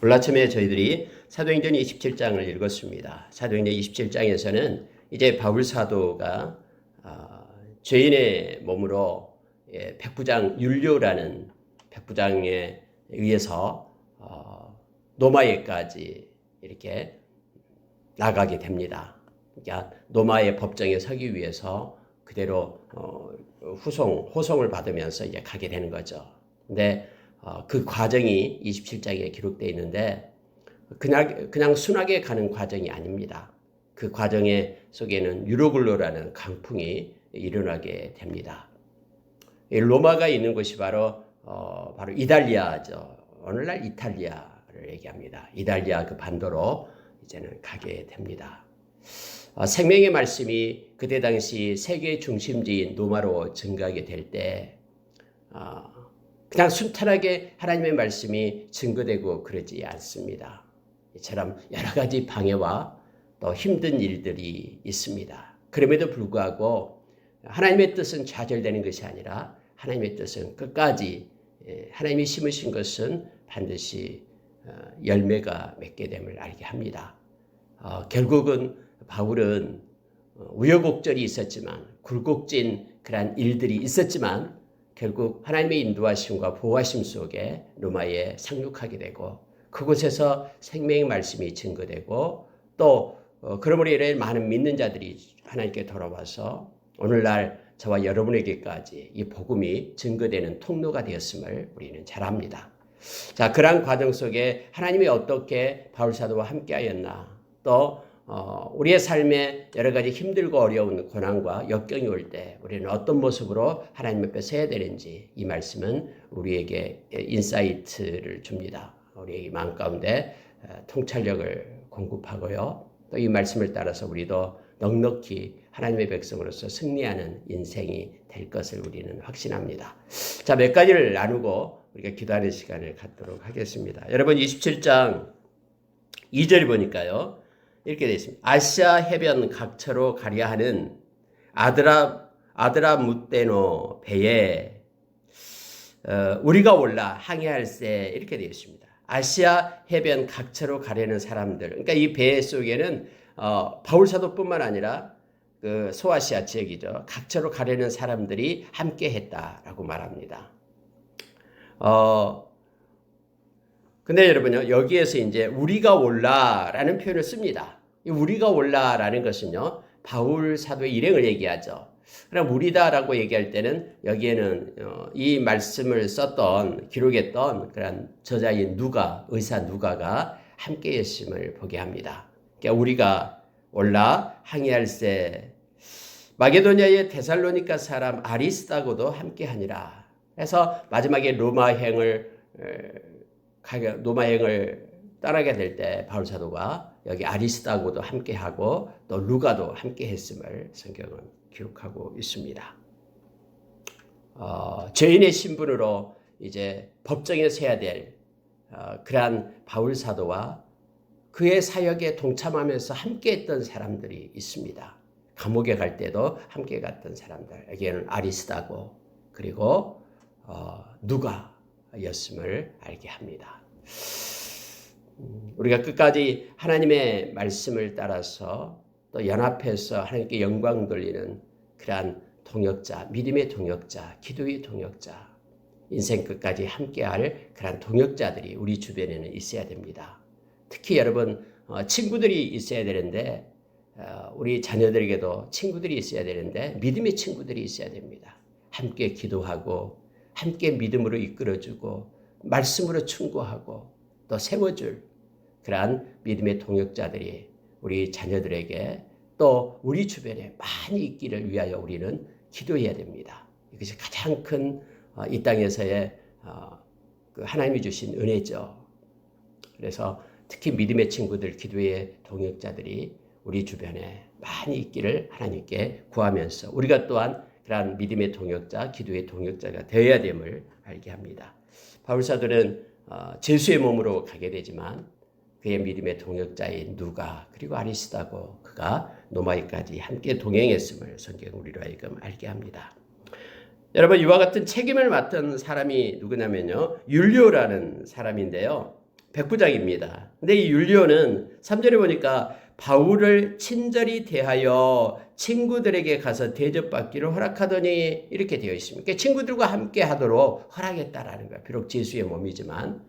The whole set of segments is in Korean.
오늘 아침에 저희들이 사도행전 27장을 읽었습니다. 사도행전 27장에서는 이제 바울 사도가 죄인의 몸으로 백부장 율료라는 백부장에 의해서 로마에까지 이렇게 나가게 됩니다. 그러니까 로마의 법정에 서기 위해서 그대로 호송을 받으면서 이제 가게 되는 거죠. 근데 그 과정이 27장에 기록되어 있는데 그냥 순하게 가는 과정이 아닙니다. 그 과정의 속에는 유로글로라는 강풍이 일어나게 됩니다. 로마가 있는 곳이 바로 이탈리아죠. 오늘날 이탈리아를 얘기합니다. 이탈리아 그 반도로 이제는 가게 됩니다. 생명의 말씀이 그때 당시 세계 중심지인 로마로 증가하게 될 때 그냥 순탄하게 하나님의 말씀이 증거되고 그러지 않습니다. 이처럼 여러 가지 방해와 또 힘든 일들이 있습니다. 그럼에도 불구하고 하나님의 뜻은 좌절되는 것이 아니라 하나님의 뜻은 끝까지 하나님이 심으신 것은 반드시 열매가 맺게 됨을 알게 합니다. 결국은 바울은 우여곡절이 있었지만 굴곡진 그러한 일들이 있었지만 결국 하나님의 인도하심과 보호하심 속에 로마에 상륙하게 되고 그곳에서 생명의 말씀이 증거되고 또 그러므로 인해 많은 믿는 자들이 하나님께 돌아와서 오늘날 저와 여러분에게까지 이 복음이 증거되는 통로가 되었음을 우리는 잘 압니다. 자, 그러한 과정 속에 하나님이 어떻게 바울 사도와 함께하였나 또 우리의 삶에 여러 가지 힘들고 어려운 고난과 역경이 올 때 우리는 어떤 모습으로 하나님 앞에 서야 되는지 이 말씀은 우리에게 인사이트를 줍니다. 우리의 마음 가운데 통찰력을 공급하고요. 또 이 말씀을 따라서 우리도 넉넉히 하나님의 백성으로서 승리하는 인생이 될 것을 우리는 확신합니다. 자, 몇 가지를 나누고 우리가 기도하는 시간을 갖도록 하겠습니다. 여러분 27장 2절 보니까요. 이렇게 되어 있습니다. 아시아 해변 각처로 가려 하는 아드라무테노 배에 우리가 올라 항해할세 이렇게 되어 있습니다. 아시아 해변 각처로 가려는 사람들. 그러니까 이 배 속에는 바울 사도뿐만 아니라 그 소아시아 지역이죠. 각처로 가려는 사람들이 함께 했다라고 말합니다. 근데 여러분요, 여기에서 이제 우리가 올라라는 표현을 씁니다. 이 우리가 올라라는 것은요, 바울 사도의 일행을 얘기하죠. 그럼 우리다라고 얘기할 때는 여기에는 이 말씀을 썼던, 기록했던 그런 저자인 의사 누가가 함께 했음을 보게 합니다. 그러니까 우리가 올라 항해할세 마게도냐의 데살로니가 사람 아리스다고도 함께 하니라. 그래서 마지막에 로마행을 떠나게 될 때 바울 사도가 여기 아리스다고도 함께하고 또 루가도 함께했음을 성경은 기록하고 있습니다. 죄인의 신분으로 이제 법정에 서야 될 그러한 바울 사도와 그의 사역에 동참하면서 함께했던 사람들이 있습니다. 감옥에 갈 때도 함께 갔던 사람들, 여기에는 아리스다고 그리고 누가였음을 알게 합니다. 우리가 끝까지 하나님의 말씀을 따라서 또 연합해서 하나님께 영광 돌리는 그러한 동역자, 믿음의 동역자, 기도의 동역자, 인생 끝까지 함께할 그러한 동역자들이 우리 주변에는 있어야 됩니다. 특히 여러분 친구들이 있어야 되는데 우리 자녀들에게도 친구들이 있어야 되는데 믿음의 친구들이 있어야 됩니다. 함께 기도하고 함께 믿음으로 이끌어주고 말씀으로 충고하고 또 세워줄 그러한 믿음의 동역자들이 우리 자녀들에게 또 우리 주변에 많이 있기를 위하여 우리는 기도해야 됩니다. 이것이 가장 큰 이 땅에서의 그 하나님이 주신 은혜죠. 그래서 특히 믿음의 친구들, 기도의 동역자들이 우리 주변에 많이 있기를 하나님께 구하면서 우리가 또한 그러한 믿음의 동역자, 기도의 동역자가 되어야 됨을 알게 합니다. 바울 사도는 제수의 몸으로 가게 되지만 그의 믿음의 동역자인 누가 그리고 아리스다고 그가 로마에까지 함께 동행했음을 성경 우리로 하여금 알게 합니다. 여러분 이와 같은 책임을 맡은 사람이 누구냐면요. 율료라는 사람인데요. 백부장입니다. 근데 이 율리오는 3절에 보니까 바울을 친절히 대하여 친구들에게 가서 대접받기를 허락하더니 이렇게 되어 있습니다. 그러니까 친구들과 함께 하도록 허락했다라는 거예요. 비록 제수의 몸이지만.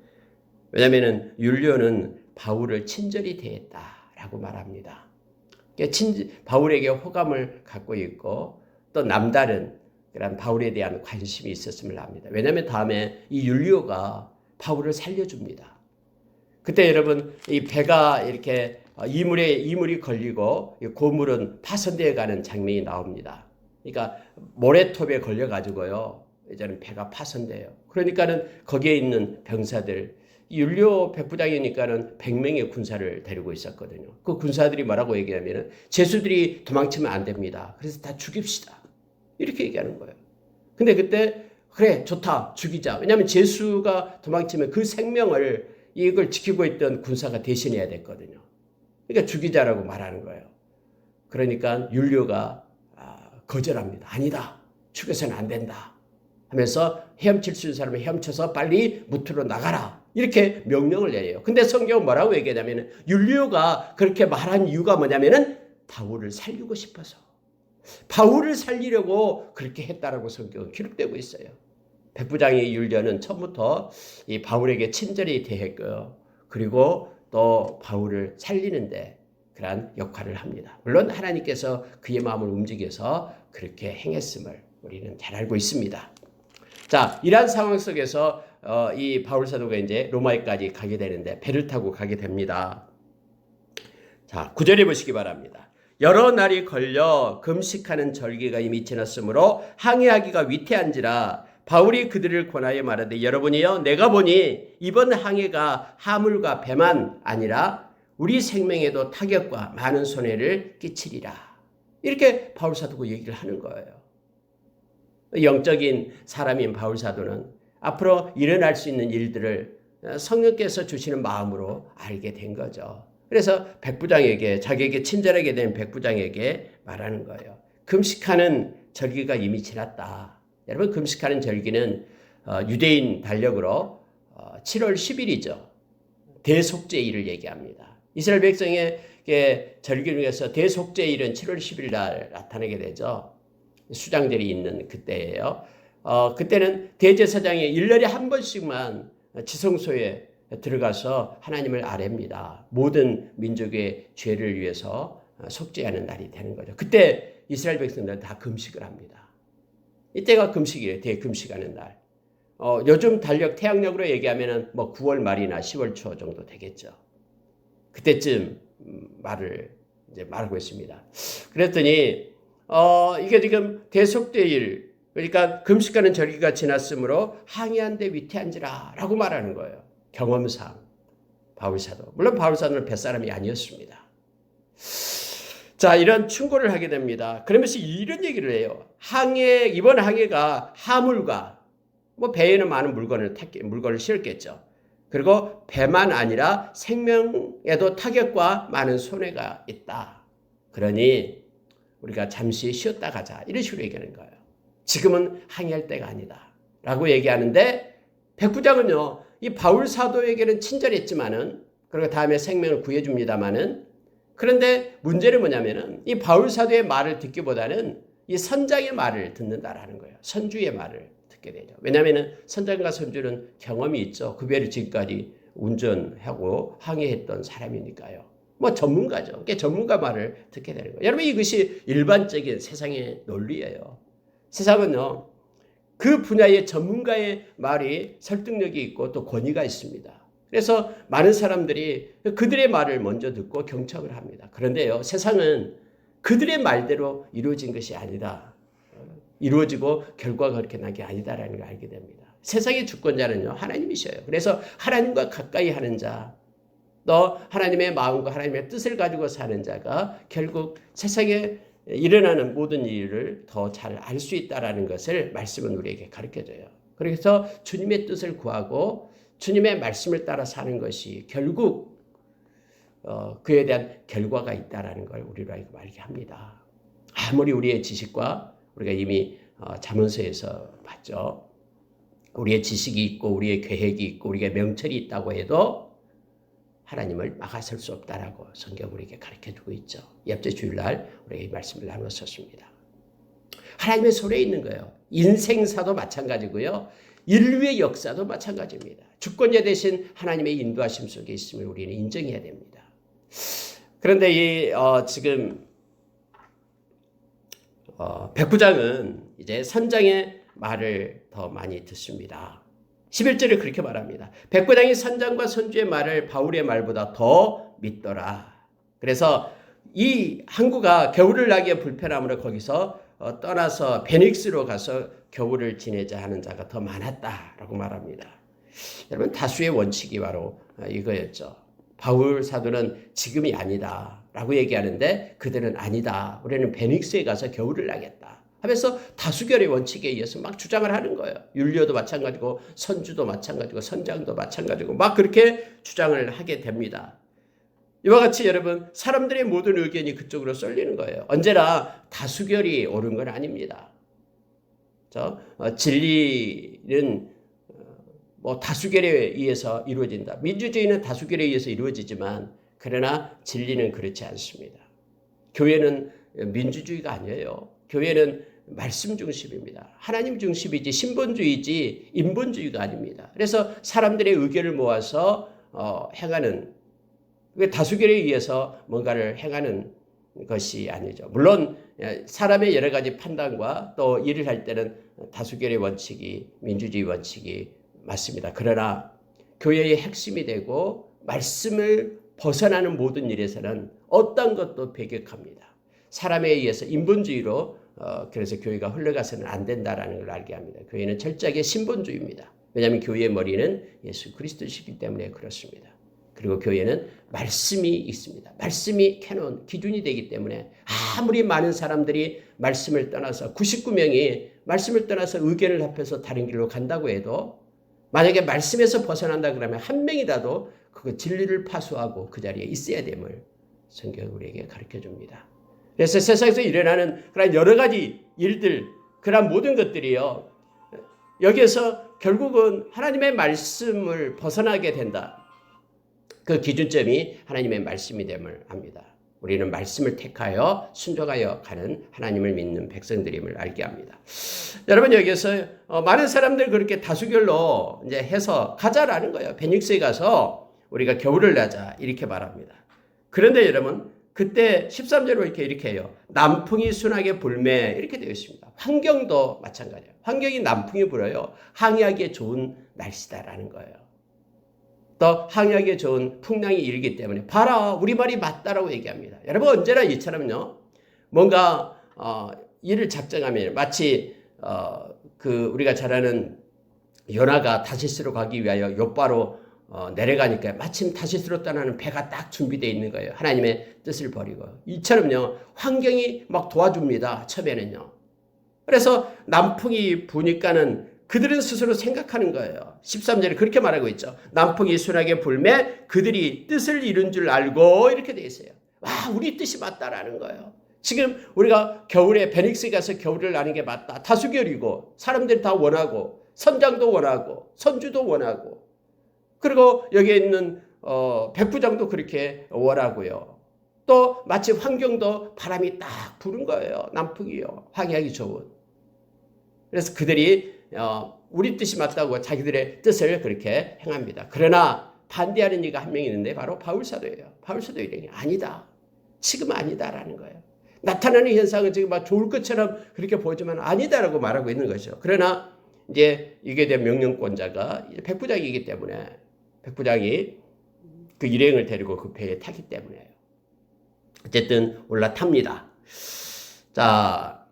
왜냐하면 율리오는 바울을 친절히 대했다라고 말합니다. 그러니까 바울에게 호감을 갖고 있고 또 남다른 그런 바울에 대한 관심이 있었음을 압니다. 왜냐하면 다음에 이 율리오가 바울을 살려줍니다. 그때 여러분 이 배가 이렇게 이물이 걸리고 고물은 파손되어 가는 장면이 나옵니다. 그러니까 모래톱에 걸려가지고요. 이제는 배가 파손돼요. 그러니까는 거기에 있는 병사들, 율리오 백부장이니까는 100명의 군사를 데리고 있었거든요. 그 군사들이 뭐라고 얘기하면은 제수들이 도망치면 안 됩니다. 그래서 다 죽입시다. 이렇게 얘기하는 거예요. 근데 그때 그래 좋다 죽이자. 왜냐하면 제수가 도망치면 그 생명을 이걸 지키고 있던 군사가 대신해야 됐거든요. 그러니까 죽이자라고 말하는 거예요. 그러니까 율리오가 거절합니다. 아니다. 죽여서는 안 된다. 하면서 헤엄칠 수 있는 사람을 헤엄쳐서 빨리 무트로 나가라. 이렇게 명령을 내려요. 근데 성경은 뭐라고 얘기하냐면 율리오가 그렇게 말한 이유가 뭐냐면은 바울을 살리고 싶어서. 바울을 살리려고 그렇게 했다라고 성경은 기록되고 있어요. 백부장의 율리오는 처음부터 이 바울에게 친절히 대했고요. 그리고 또 바울을 살리는데 그러한 역할을 합니다. 물론 하나님께서 그의 마음을 움직여서 그렇게 행했음을 우리는 잘 알고 있습니다. 자, 이러한 상황 속에서 이 바울 사도가 이제 로마에까지 가게 되는데 배를 타고 가게 됩니다. 자, 9절에 보시기 바랍니다. 여러 날이 걸려 금식하는 절기가 이미 지났으므로 항해하기가 위태한지라 바울이 그들을 권하여 말하되 여러분이여 내가 보니 이번 항해가 하물과 배만 아니라 우리 생명에도 타격과 많은 손해를 끼치리라. 이렇게 바울 사도가 얘기를 하는 거예요. 영적인 사람인 바울 사도는 앞으로 일어날 수 있는 일들을 성령께서 주시는 마음으로 알게 된 거죠. 그래서 백부장에게 자기에게 친절하게 된 백부장에게 말하는 거예요. 금식하는 절기가 이미 지났다. 여러분 금식하는 절기는 유대인 달력으로 7월 10일이죠. 대속죄일을 얘기합니다. 이스라엘 백성의 절기 중에서 대속죄일은 7월 10일 날 나타나게 되죠. 수장들이 있는 그때예요. 그때는 대제사장이 1년에 한 번씩만 지성소에 들어가서 하나님을 아뢰입니다. 모든 민족의 죄를 위해서 속죄하는 날이 되는 거죠. 그때 이스라엘 백성들은 다 금식을 합니다. 이때가 금식이에요. 대금식하는 날. 요즘 달력 태양력으로 얘기하면은 뭐 9월 말이나 10월 초 정도 되겠죠. 그때쯤 말하고 있습니다. 그랬더니 이게 지금 대속죄일, 그러니까 금식하는 절기가 지났으므로 항해한 데 위태한지라 라고 말하는 거예요. 경험상 바울사도. 물론 바울사도는 뱃사람이 아니었습니다. 자, 이런 충고를 하게 됩니다. 그러면서 이런 얘기를 해요. 이번 항해가 하물과 배에는 많은 물건을 실었겠죠. 그리고 배만 아니라 생명에도 타격과 많은 손해가 있다. 그러니 우리가 잠시 쉬었다 가자. 이런 식으로 얘기하는 거예요. 지금은 항해할 때가 아니다. 라고 얘기하는데 백부장은요. 이 바울 사도에게는 친절했지만은 그리고 다음에 생명을 구해줍니다마는 그런데 문제는 뭐냐면은 이 바울 사도의 말을 듣기보다는 이 선장의 말을 듣는다라는 거예요. 선주의 말을 듣게 되죠. 왜냐하면은 선장과 선주는 경험이 있죠. 그 배를 지금까지 운전하고 항해했던 사람이니까요. 전문가죠. 그러니까 전문가 말을 듣게 되는 거예요. 여러분 이것이 일반적인 세상의 논리예요. 세상은요. 그 분야의 전문가의 말이 설득력이 있고 또 권위가 있습니다. 그래서 많은 사람들이 그들의 말을 먼저 듣고 경청을 합니다. 그런데요, 세상은 그들의 말대로 이루어진 것이 아니다. 이루어지고 결과가 그렇게 난 게 아니다라는 걸 알게 됩니다. 세상의 주권자는요, 하나님이셔요. 그래서 하나님과 가까이 하는 자, 또 하나님의 마음과 하나님의 뜻을 가지고 사는 자가 결국 세상에 일어나는 모든 일을 더 잘 알 수 있다는 것을 말씀은 우리에게 가르쳐줘요. 그래서 주님의 뜻을 구하고 주님의 말씀을 따라 사는 것이 결국 그에 대한 결과가 있다는 걸 우리로 알게 합니다. 아무리 우리의 지식과 우리가 이미 잠언서에서 봤죠. 우리의 지식이 있고 우리의 계획이 있고 우리의 명철이 있다고 해도 하나님을 막아설 수 없다라고 성경 우리에게 가르쳐주고 있죠. 이번 주일날 우리가 이 말씀을 나누었습니다. 하나님의 손에 있는 거예요. 인생사도 마찬가지고요. 인류의 역사도 마찬가지입니다. 주권자 대신 하나님의 인도하심 속에 있음을 우리는 인정해야 됩니다. 그런데 지금 백부장은 이제 선장의 말을 더 많이 듣습니다. 11절에 그렇게 말합니다. 백부장이 선장과 선주의 말을 바울의 말보다 더 믿더라. 그래서 이 항구가 겨울을 나기에 불편함으로 거기서 떠나서 베닉스로 가서 겨울을 지내자 하는 자가 더 많았다라고 말합니다. 여러분, 다수의 원칙이 바로 이거였죠. 바울 사도는 지금이 아니다 라고 얘기하는데 그들은 아니다, 우리는 베닉스에 가서 겨울을 나겠다 하면서 다수결의 원칙에 의해서 막 주장을 하는 거예요. 율리오도 마찬가지고 선주도 마찬가지고 선장도 마찬가지고 막 그렇게 주장을 하게 됩니다. 이와 같이 여러분, 사람들의 모든 의견이 그쪽으로 쏠리는 거예요. 언제나 다수결이 옳은 건 아닙니다. 진리는 다수결에 의해서 이루어진다. 민주주의는 다수결에 의해서 이루어지지만 그러나 진리는 그렇지 않습니다. 교회는 민주주의가 아니에요. 교회는 말씀 중심입니다. 하나님 중심이지 신본주의지 인본주의가 아닙니다. 그래서 사람들의 의견을 모아서 행하는, 다수결에 의해서 뭔가를 행하는 것이 아니죠. 물론 사람의 여러 가지 판단과 또 일을 할 때는 다수결의 원칙이, 민주주의 원칙이 맞습니다. 그러나 교회의 핵심이 되고 말씀을 벗어나는 모든 일에서는 어떤 것도 배격합니다. 사람에 의해서 인본주의로 그래서 교회가 흘러가서는 안 된다라는 걸 알게 합니다. 교회는 철저하게 신본주의입니다. 왜냐하면 교회의 머리는 예수 그리스도시기 때문에 그렇습니다. 그리고 교회는 말씀이 있습니다. 말씀이 캐논, 기준이 되기 때문에 아무리 많은 사람들이 말씀을 떠나서 99명이 말씀을 떠나서 의견을 합해서 다른 길로 간다고 해도 만약에 말씀에서 벗어난다 그러면 한 명이라도 그 진리를 파수하고 그 자리에 있어야 됨을 성경이 우리에게 가르쳐 줍니다. 그래서 세상에서 일어나는 그런 여러 가지 일들, 그런 모든 것들이요, 여기에서 결국은 하나님의 말씀을 벗어나게 된다. 그 기준점이 하나님의 말씀이 됨을 압니다. 우리는 말씀을 택하여 순종하여 가는 하나님을 믿는 백성들임을 알게 합니다. 여러분, 여기서 많은 사람들 그렇게 다수결로 이제 해서 가자라는 거예요. 베닉스에 가서 우리가 겨울을 나자 이렇게 말합니다. 그런데 여러분, 그때 13절로 이렇게 해요. 남풍이 순하게 불매 이렇게 되어 있습니다. 환경도 마찬가지예요. 환경이 남풍이 불어요. 항해하기에 좋은 날씨다라는 거예요. 또 항해하기에 좋은 풍랑이 일기 때문에 봐라, 우리 말이 맞다라고 얘기합니다. 여러분, 언제나 이처럼요, 뭔가 일을 작정하면 마치 우리가 잘 아는 요나가 다시스로 가기 위하여 욥바로 내려가니까 마침 다시스로 떠나는 배가 딱 준비되어 있는 거예요. 하나님의 뜻을 버리고. 이처럼요, 환경이 막 도와줍니다. 처음에는요. 그래서 남풍이 부니까는 그들은 스스로 생각하는 거예요. 13절에 그렇게 말하고 있죠. 남풍이 순하게 불매 그들이 뜻을 이룬 줄 알고 이렇게 돼 있어요. 와, 우리 뜻이 맞다라는 거예요. 지금 우리가 겨울에 베닉스에 가서 겨울을 나는 게 맞다. 다수결이고 사람들이 다 원하고 선장도 원하고 선주도 원하고 그리고 여기에 있는 백부장도 그렇게 원하고요. 또 마치 환경도 바람이 딱 부는 거예요. 남풍이요. 항해하기 좋은. 그래서 그들이 우리 뜻이 맞다고 자기들의 뜻을 그렇게 행합니다. 그러나 반대하는 이가 한 명 있는데 바로 바울사도예요. 바울사도 이름이 아니다. 지금 아니다라는 거예요. 나타나는 현상은 지금 막 좋을 것처럼 그렇게 보지만 아니다라고 말하고 있는 거죠. 그러나 이제 이게 된 명령권자가 백부장이기 때문에 백부장이 그 일행을 데리고 그 배에 타기 때문에요. 어쨌든 올라탑니다. 자,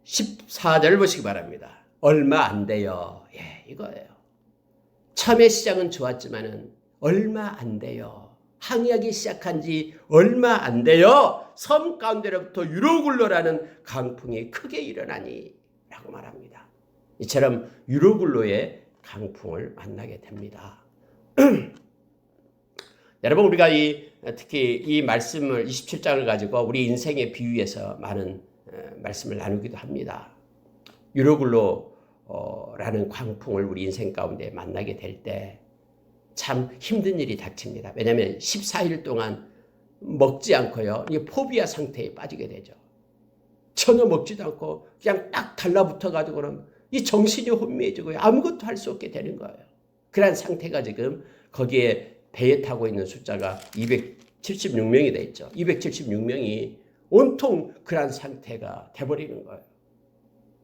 14절 보시기 바랍니다. 얼마 안 돼요. 예, 이거예요. 처음에 시작은 좋았지만은 얼마 안 돼요. 항해하기 시작한 지 얼마 안 돼요. 섬 가운데로부터 유로굴로라는 강풍이 크게 일어나니 라고 말합니다. 이처럼 유로굴로의 강풍을 만나게 됩니다. 여러분, 우리가 특히 이 말씀을 27장을 가지고 우리 인생에 비유해서 많은 말씀을 나누기도 합니다. 유로굴로라는 광풍을 우리 인생 가운데 만나게 될 때 참 힘든 일이 닥칩니다. 왜냐하면 14일 동안 먹지 않고요. 이게 포비아 상태에 빠지게 되죠. 전혀 먹지도 않고 그냥 딱 달라붙어 가지고는 이 정신이 혼미해지고요. 아무것도 할 수 없게 되는 거예요. 그런 상태가 지금 거기에 배에 타고 있는 숫자가 276명이 돼 있죠. 276명이 온통 그런 상태가 돼버리는 거예요.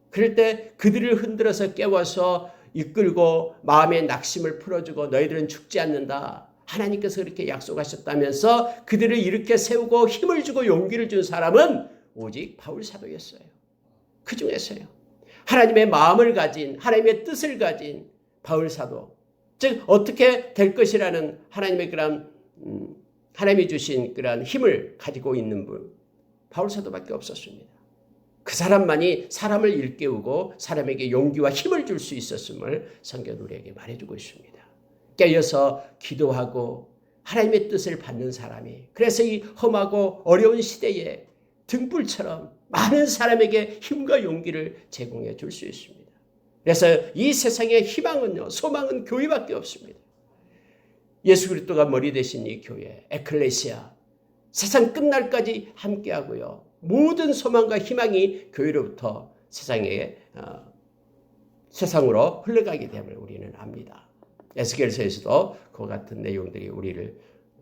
그럴 때 그들을 흔들어서 깨워서 이끌고 마음의 낙심을 풀어주고 너희들은 죽지 않는다. 하나님께서 그렇게 약속하셨다면서 그들을 일으켜 세우고 힘을 주고 용기를 준 사람은 오직 바울 사도였어요. 그 중에서요. 하나님의 마음을 가진, 하나님의 뜻을 가진 바울 사도. 즉 어떻게 될 것이라는 하나님의 그런 하나님이 주신 그런 힘을 가지고 있는 분, 바울 사도밖에 없었습니다. 그 사람만이 사람을 일깨우고 사람에게 용기와 힘을 줄 수 있었음을 성경은 우리에게 말해주고 있습니다. 깨어서 기도하고 하나님의 뜻을 받는 사람이, 그래서 이 험하고 어려운 시대에 등불처럼 많은 사람에게 힘과 용기를 제공해 줄 수 있습니다. 그래서 이 세상의 희망은요, 소망은 교회밖에 없습니다. 예수 그리스도가 머리 되신 이 교회, 에클레시아, 세상 끝날까지 함께하고요. 모든 소망과 희망이 교회로부터 세상으로 흘러가게 됨을 우리는 압니다. 에스겔서에서도 그와 같은 내용들이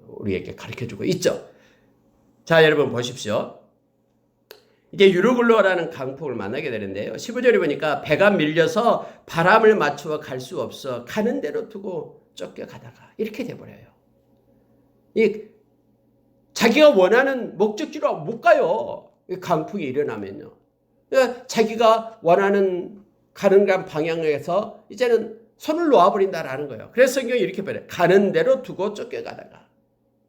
우리에게 가르쳐주고 있죠. 자, 여러분 보십시오. 이제 유로글로라는 강풍을 만나게 되는데요. 15절에 보니까 배가 밀려서 바람을 맞추어 갈 수 없어 가는 대로 두고 쫓겨가다가 이렇게 돼버려요. 자기가 원하는 목적지로 못 가요. 강풍이 일어나면요. 그러니까 자기가 원하는 가는 방향에서 이제는 손을 놓아버린다라는 거예요. 그래서 성경이 이렇게 말해요. 가는 대로 두고 쫓겨가다가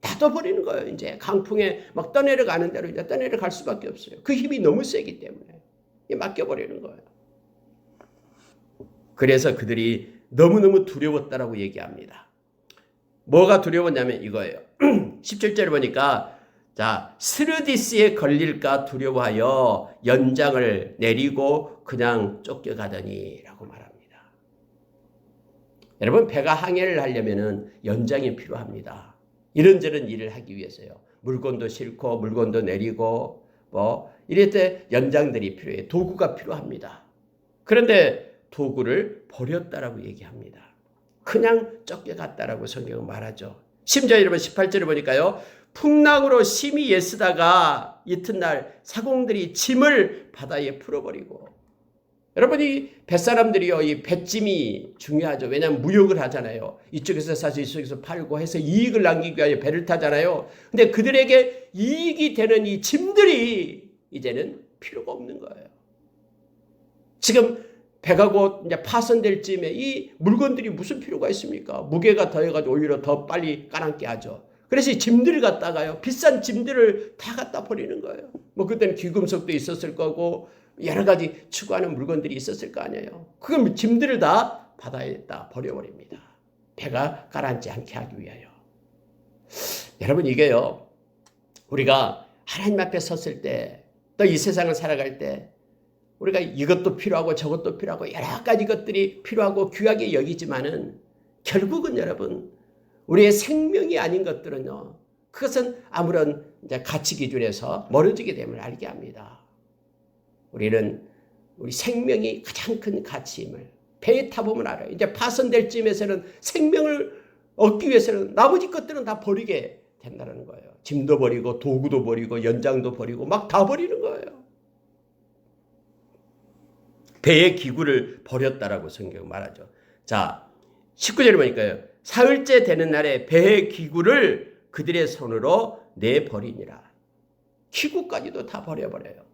놔둬버리는 거예요. 이제 강풍에 막 떠내려가는 대로 이제 떠내려갈 수밖에 없어요. 그 힘이 너무 세기 때문에 맡겨버리는 거예요. 그래서 그들이 너무너무 두려웠다라고 얘기합니다. 뭐가 두려웠냐면 이거예요. 17절에 보니까 자, 스르디스에 걸릴까 두려워하여 연장을 내리고 그냥 쫓겨가더니 라고 말합니다. 여러분, 배가 항해를 하려면 연장이 필요합니다. 이런저런 일을 하기 위해서요. 물건도 싣고 물건도 내리고 이럴 때 연장들이 필요해요. 도구가 필요합니다. 그런데 도구를 버렸다라고 얘기합니다. 그냥 쫓겨갔다라고 성경은 말하죠. 심지어 여러분 18절에 보니까요. 풍랑으로 심히 애쓰다가 이튿날 사공들이 짐을 바다에 풀어버리고, 여러분이 뱃사람들이요, 이 뱃짐이 중요하죠. 왜냐하면 무역을 하잖아요. 이쪽에서 사서 이쪽에서 팔고 해서 이익을 남기기 위하여 배를 타잖아요. 근데 그들에게 이익이 되는 이 짐들이 이제는 필요가 없는 거예요. 지금 배가 곧 이제 파손될 쯤에 이 물건들이 무슨 필요가 있습니까? 무게가 더해가지고 오히려 더 빨리 까랑게 하죠. 그래서 이 짐들을 갖다가요, 비싼 짐들을 다 갖다 버리는 거예요. 뭐 그때는 귀금속도 있었을 거고 여러 가지 추구하는 물건들이 있었을 거 아니에요. 그럼 짐들을 다 바다에다 버려버립니다. 배가 가라앉지 않게 하기 위하여. 여러분, 이게요, 우리가 하나님 앞에 섰을 때, 또 이 세상을 살아갈 때 우리가 이것도 필요하고 저것도 필요하고 여러 가지 것들이 필요하고 귀하게 여기지만은 결국은 여러분, 우리의 생명이 아닌 것들은요, 그것은 아무런 이제 가치 기준에서 멀어지게 됨을 알게 합니다. 우리는 우리 생명이 가장 큰 가치임을 배에 타보면 알아요. 이제 파손될 쯤에서는 생명을 얻기 위해서는 나머지 것들은 다 버리게 된다는 거예요. 짐도 버리고 도구도 버리고 연장도 버리고 막 다 버리는 거예요. 배의 기구를 버렸다라고 성경은 말하죠. 자, 19절에 보니까요. 사흘째 되는 날에 배의 기구를 그들의 손으로 내버리니라. 기구까지도 다 버려버려요.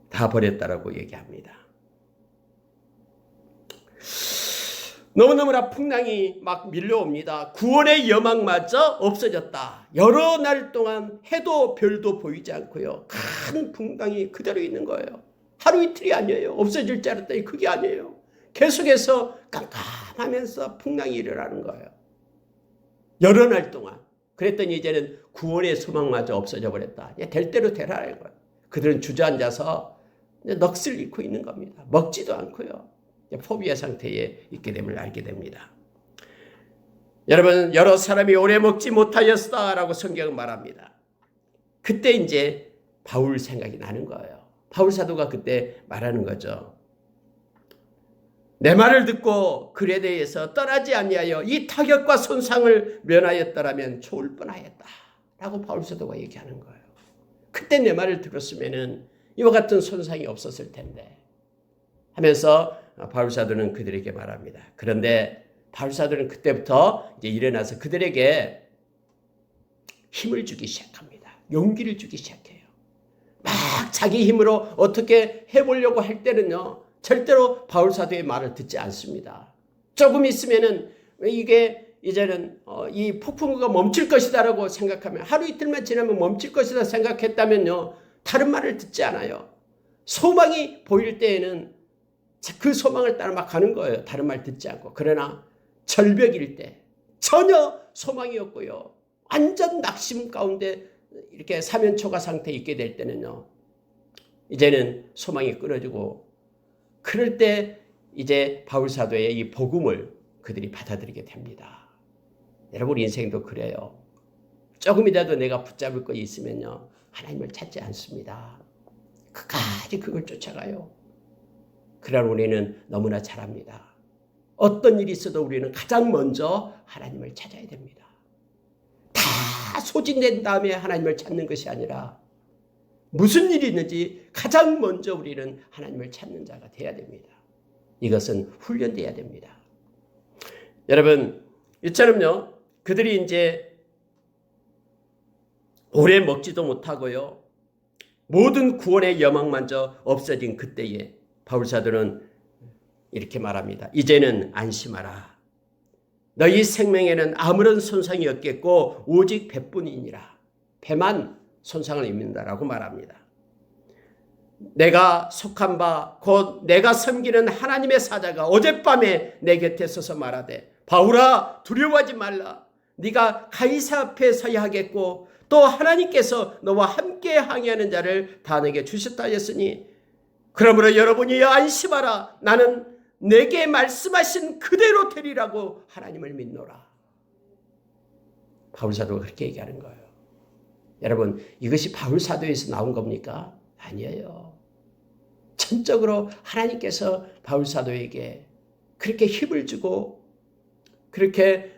다 버렸다라고 얘기합니다. 너무너무나 풍랑이 막 밀려옵니다. 구원의 여망마저 없어졌다. 여러 날 동안 해도 별도 보이지 않고요. 큰 풍랑이 그대로 있는 거예요. 하루 이틀이 아니에요. 없어질 줄 알았더니 그게 아니에요. 계속해서 깜깜하면서 풍랑이 일어나는 거예요. 여러 날 동안. 그랬더니 이제는 구원의 소망마저 없어져 버렸다. 될 대로 되라는 거예요. 그들은 주저앉아서 넋을 잃고 있는 겁니다. 먹지도 않고요. 포비아 상태에 있게 됨을 알게 됩니다. 여러분, 여러 사람이 오래 먹지 못하였다라고 성경은 말합니다. 그때 이제 바울 생각이 나는 거예요. 바울 사도가 그때 말하는 거죠. 내 말을 듣고 글에 대해서 떠나지 아니하여 이 타격과 손상을 면하였더라면 좋을 뻔하였다 라고 바울 사도가 얘기하는 거예요. 그때 내 말을 들었으면 이와 같은 손상이 없었을 텐데 하면서 바울 사도는 그들에게 말합니다. 그런데 바울 사도는 그때부터 이제 일어나서 그들에게 힘을 주기 시작합니다. 용기를 주기 시작해요. 막 자기 힘으로 어떻게 해보려고 할 때는요, 절대로 바울 사도의 말을 듣지 않습니다. 조금 있으면은 이게 이제는 이 폭풍우가 멈출 것이다라고 생각하면, 하루 이틀만 지나면 멈출 것이다 생각했다면요, 다른 말을 듣지 않아요. 소망이 보일 때에는 그 소망을 따라 막 가는 거예요. 다른 말 듣지 않고. 그러나 절벽일 때 전혀 소망이 없고요, 완전 낙심 가운데 이렇게 사면초가 상태에 있게 될 때는요, 이제는 소망이 끊어지고, 그럴 때 이제 바울 사도의 이 복음을 그들이 받아들이게 됩니다. 여러분 인생도 그래요. 조금이라도 내가 붙잡을 거 있으면요, 하나님을 찾지 않습니다. 끝까지 그걸 쫓아가요. 그러나 우리는 너무나 잘합니다. 어떤 일이 있어도 우리는 가장 먼저 하나님을 찾아야 됩니다. 다 소진된 다음에 하나님을 찾는 것이 아니라 무슨 일이 있는지 가장 먼저 우리는 하나님을 찾는 자가 돼야 됩니다. 이것은 훈련돼야 됩니다. 여러분, 이처럼요, 그들이 이제 오래 먹지도 못하고요, 모든 구원의 여망마저 없어진 그때에 바울 사도는 이렇게 말합니다. 이제는 안심하라. 너희 생명에는 아무런 손상이 없겠고 오직 배뿐이니라. 배만 손상을 입는다라고 말합니다. 내가 속한 바 곧 내가 섬기는 하나님의 사자가 어젯밤에 내 곁에 서서 말하되, 바울아 두려워하지 말라. 네가 가이사 앞에 서야 하겠고 또 하나님께서 너와 함께 항해하는 자를 다 내게 주셨다 하였으니 그러므로 여러분이 안심하라. 나는 내게 말씀하신 그대로 되리라고 하나님을 믿노라. 바울 사도가 그렇게 얘기하는 거예요. 여러분, 이것이 바울 사도에서 나온 겁니까? 아니에요. 전적으로 하나님께서 바울 사도에게 그렇게 힘을 주고 그렇게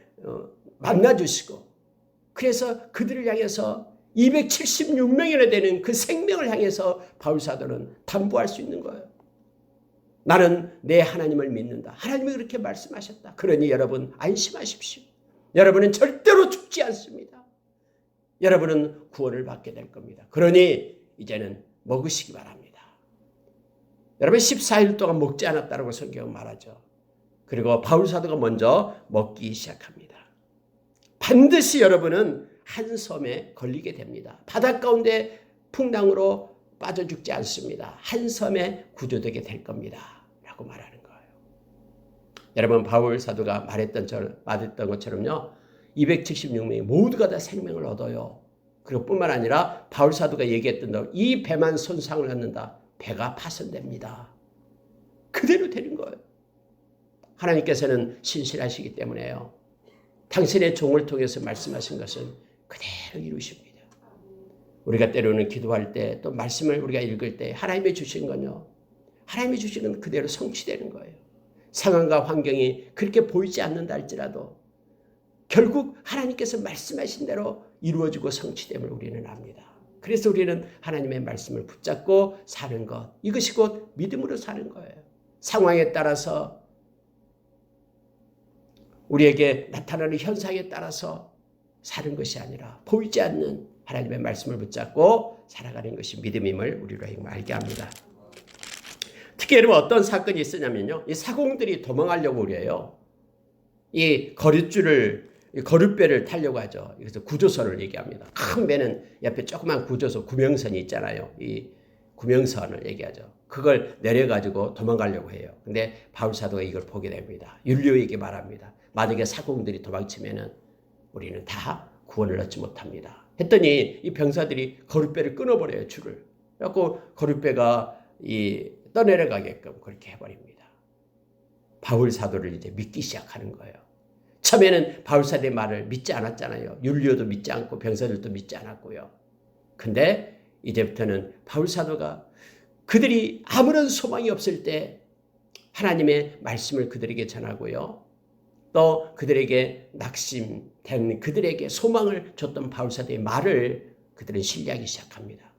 만나주시고, 그래서 그들을 향해서 276명이나 되는 그 생명을 향해서 바울 사도는 담보할 수 있는 거예요. 나는 내 하나님을 믿는다. 하나님이 그렇게 말씀하셨다. 그러니 여러분 안심하십시오. 여러분은 절대로 죽지 않습니다. 여러분은 구원을 받게 될 겁니다. 그러니 이제는 먹으시기 바랍니다. 여러분 14일 동안 먹지 않았다고 성경은 말하죠. 그리고 바울 사도가 먼저 먹기 시작합니다. 반드시 여러분은 한 섬에 걸리게 됩니다. 바닷 가운데 풍랑으로 빠져 죽지 않습니다. 한 섬에 구조되게 될 겁니다. 라고 말하는 거예요. 여러분 바울 사도가 말했던 것처럼요, 276명이 모두가 다 생명을 얻어요. 그리고 뿐만 아니라 바울 사도가 얘기했던 대로 이 배만 손상을 얻는다. 배가 파손됩니다. 그대로 되는 거예요. 하나님께서는 신실하시기 때문에요, 당신의 종을 통해서 말씀하신 것은 그대로 이루십니다. 우리가 때로는 기도할 때 또 말씀을 우리가 읽을 때 하나님이 주신 건요, 하나님이 주신 건 그대로 성취되는 거예요. 상황과 환경이 그렇게 보이지 않는다 할지라도 결국 하나님께서 말씀하신 대로 이루어지고 성취됨을 우리는 압니다. 그래서 우리는 하나님의 말씀을 붙잡고 사는 것, 이것이 곧 믿음으로 사는 거예요. 상황에 따라서 우리에게 나타나는 현상에 따라서 사는 것이 아니라 보이지 않는 하나님의 말씀을 붙잡고 살아가는 것이 믿음임을 우리로 알게 합니다. 특히 여러분 어떤 사건이 있었냐면요, 이 사공들이 도망하려고 그래요. 이 거룻배를 타려고 하죠. 그래서 구조선을 얘기합니다. 큰 배는 옆에 조그만 구조선, 구명선이 있잖아요. 이 구명선을 얘기하죠. 그걸 내려가지고 도망가려고 해요. 근데 바울 사도가 이걸 보게 됩니다. 율리오에게 말합니다. 만약에 사공들이 도망치면은 우리는 다 구원을 얻지 못합니다. 했더니 이 병사들이 거룻배를 끊어버려요, 줄을. 그래갖고 거룻배가 떠내려가게끔 그렇게 해버립니다. 바울 사도를 이제 믿기 시작하는 거예요. 처음에는 바울사도의 말을 믿지 않았잖아요. 율리오도 믿지 않고 병사들도 믿지 않았고요. 근데 이제부터는 바울사도가 그들이 아무런 소망이 없을 때 하나님의 말씀을 그들에게 전하고요. 또 그들에게 낙심된 그들에게 소망을 줬던 바울사도의 말을 그들은 신뢰하기 시작합니다.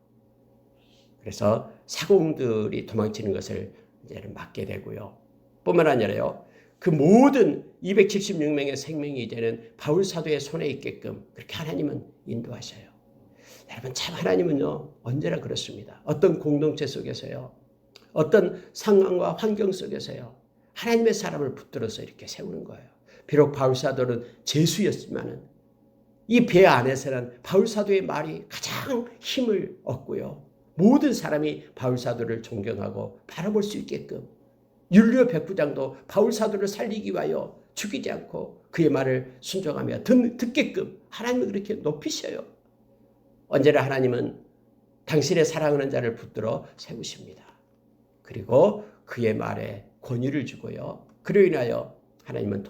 그래서 사공들이 도망치는 것을 이제는 막게 되고요. 뿐만 아니라요. 그 모든 276명의 생명이 이제는 바울사도의 손에 있게끔 그렇게 하나님은 인도하셔요. 여러분 참 하나님은요. 언제나 그렇습니다. 어떤 공동체 속에서요. 어떤 상황과 환경 속에서요. 하나님의 사람을 붙들어서 이렇게 세우는 거예요. 비록 바울사도는 죄수였지만은 이 배 안에서는 바울사도의 말이 가장 힘을 얻고요. 모든 사람이 바울사도를 존경하고 바라볼 수 있게끔 율리오 백부장도 바울사도를 살리기 위하여 죽이지 않고 그의 말을 순종하며 듣게끔 하나님은 그렇게 높이셔요. 언제나 하나님은 당신의 사랑하는 자를 붙들어 세우십니다. 그리고 그의 말에 권위를 주고요. 그로 인하여 하나님은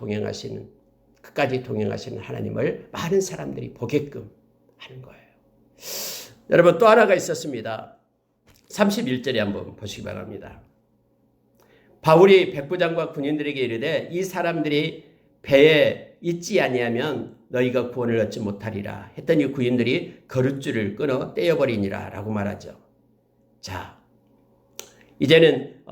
끝까지 동행하시는 하나님을 많은 사람들이 보게끔 하는 거예요. 여러분 또 하나가 있었습니다. 31절에 한번 보시기 바랍니다. 바울이 백부장과 군인들에게 이르되 이 사람들이 배에 있지 아니하면 너희가 구원을 얻지 못하리라 했더니 군인들이 거룻줄을 끊어 떼어버리니라 라고 말하죠. 자, 이제는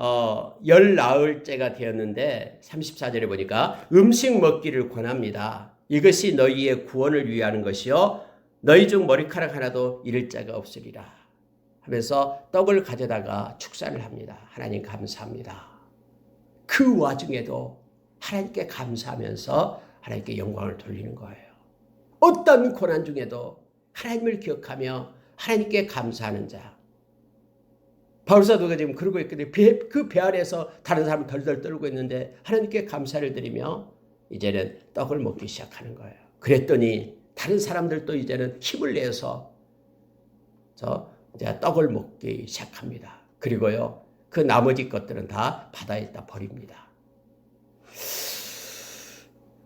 열 나흘째가 되었는데 34절에 보니까 음식 먹기를 권합니다. 이것이 너희의 구원을 위하는 것이요 너희 중 머리카락 하나도 잃을 자가 없으리라 하면서 떡을 가져다가 축사를 합니다. 하나님 감사합니다. 그 와중에도 하나님께 감사하면서 하나님께 영광을 돌리는 거예요. 어떤 고난 중에도 하나님을 기억하며 하나님께 감사하는 자. 바울사도가 지금 그러고 있거든요. 그 배 아래에서 다른 사람을 덜덜 떨고 있는데 하나님께 감사를 드리며 이제는 떡을 먹기 시작하는 거예요. 그랬더니 다른 사람들도 이제는 힘을 내서 이제 떡을 먹기 시작합니다. 그리고요. 그 나머지 것들은 다 바다에다 버립니다.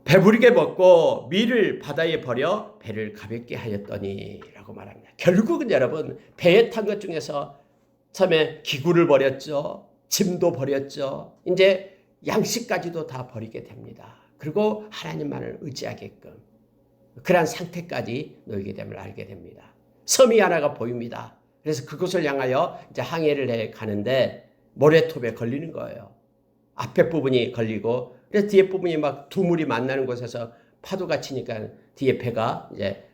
배부르게 먹고 밀을 바다에 버려 배를 가볍게 하였더니 라고 말합니다. 결국은 여러분 배에 탄 것 중에서 처음에 기구를 버렸죠. 짐도 버렸죠. 이제 양식까지도 다 버리게 됩니다. 그리고 하나님만을 의지하게끔 그러한 상태까지 놓이게 됨을 알게 됩니다. 섬이 하나가 보입니다. 그래서 그곳을 향하여 이제 항해를 해 가는데 모래톱에 걸리는 거예요. 앞에 부분이 걸리고 그래서 뒤에 부분이 막 두 물이 만나는 곳에서 파도가 치니까 뒤에 배가 이제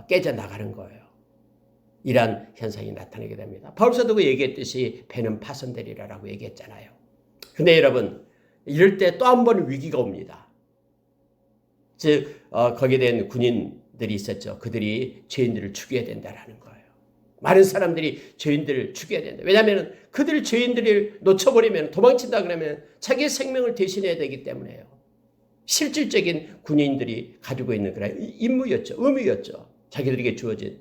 깨져 나가는 거예요. 이러한 현상이 나타나게 됩니다. 바울사도가 얘기했듯이 배는 파손되리라고 얘기했잖아요. 근데 여러분 이럴 때 또 한 번 위기가 옵니다. 즉 거기에 대한 군인들이 있었죠. 그들이 죄인들을 죽여야 된다라는 거예요. 많은 사람들이 죄인들을 죽여야 된다. 왜냐하면 그들 죄인들을 놓쳐버리면 도망친다 그러면 자기의 생명을 대신해야 되기 때문에요. 실질적인 군인들이 가지고 있는 그런 임무였죠. 의무였죠. 자기들에게 주어진.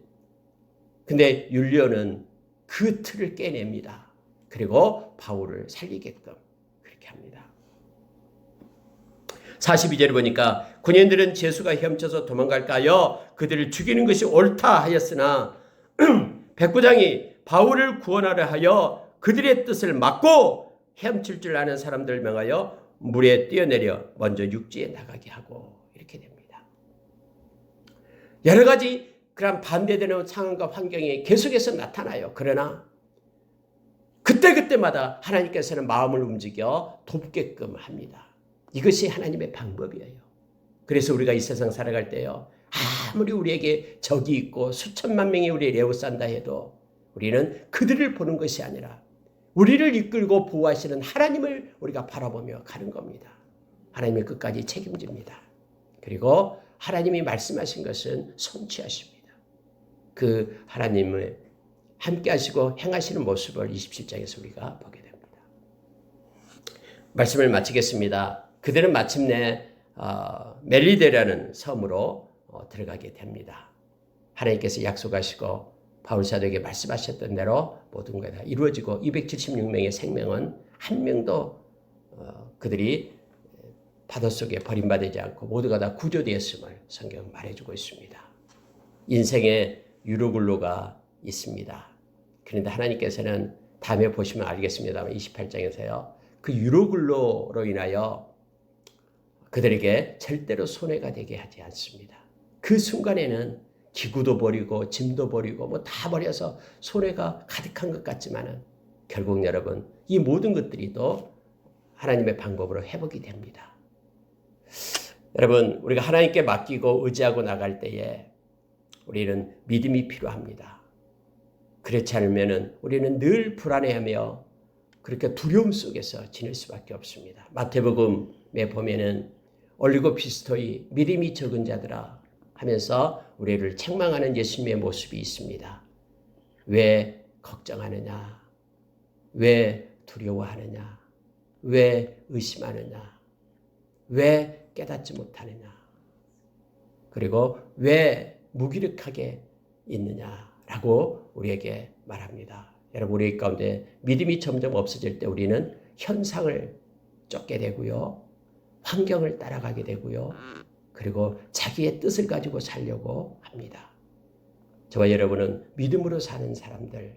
근데 율리오는 그 틀을 깨냅니다. 그리고 바울을 살리게끔 그렇게 합니다. 42절에 보니까 군인들은 죄수가 헤엄쳐서 도망갈까요? 그들을 죽이는 것이 옳다 하였으나 백부장이 바울을 구원하려 하여 그들의 뜻을 막고 헤엄칠 줄 아는 사람들 명하여 물에 뛰어내려 먼저 육지에 나가게 하고 이렇게 됩니다. 여러 가지 그런 반대되는 상황과 환경이 계속해서 나타나요. 그러나 그때그때마다 하나님께서는 마음을 움직여 돕게끔 합니다. 이것이 하나님의 방법이에요. 그래서 우리가 이 세상 살아갈 때요. 아무리 우리에게 적이 있고 수천만 명이 우리를 에워싼다 해도 우리는 그들을 보는 것이 아니라 우리를 이끌고 보호하시는 하나님을 우리가 바라보며 가는 겁니다. 하나님이 끝까지 책임집니다. 그리고 하나님이 말씀하신 것은 성취하십니다. 그 하나님을 함께 하시고 행하시는 모습을 27장에서 우리가 보게 됩니다. 말씀을 마치겠습니다. 그들은 마침내 멜리데라는 섬으로 들어가게 됩니다. 하나님께서 약속하시고 바울사도에게 말씀하셨던 대로 모든 것이 다 이루어지고 276명의 생명은 한 명도 그들이 파도 속에 버림받지 않고 모두가 다 구조되었음을 성경은 말해주고 있습니다. 인생에 유로글로가 있습니다. 그런데 하나님께서는 다음에 보시면 알겠습니다만 28장에서요. 그 유로글로로 인하여 그들에게 절대로 손해가 되게 하지 않습니다. 그 순간에는 기구도 버리고 짐도 버리고 뭐 다 버려서 손해가 가득한 것 같지만은 결국 여러분 이 모든 것들이 또 하나님의 방법으로 회복이 됩니다. 여러분 우리가 하나님께 맡기고 의지하고 나갈 때에 우리는 믿음이 필요합니다. 그렇지 않으면 우리는 늘 불안해하며 그렇게 두려움 속에서 지낼 수밖에 없습니다. 마태복음에 보면은 올리고피스토이 믿음이 적은 자들아 하면서 우리를 책망하는 예수님의 모습이 있습니다. 왜 걱정하느냐? 왜 두려워하느냐? 왜 의심하느냐? 왜 깨닫지 못하느냐? 그리고 왜 무기력하게 있느냐라고 우리에게 말합니다. 여러분 우리 가운데 믿음이 점점 없어질 때 우리는 현상을 쫓게 되고요. 환경을 따라가게 되고요. 그리고 자기의 뜻을 가지고 살려고 합니다. 저와 여러분은 믿음으로 사는 사람들,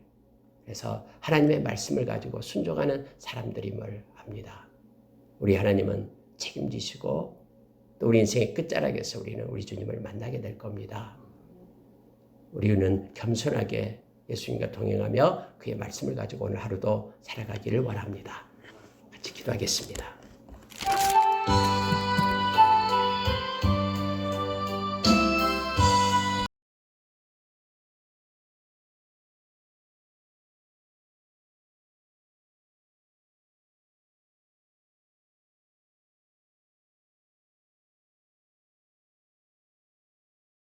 그래서 하나님의 말씀을 가지고 순종하는 사람들임을 압니다. 우리 하나님은 책임지시고 또 우리 인생의 끝자락에서 우리는 우리 주님을 만나게 될 겁니다. 우리는 겸손하게 예수님과 동행하며 그의 말씀을 가지고 오늘 하루도 살아가기를 원합니다. 같이 기도하겠습니다.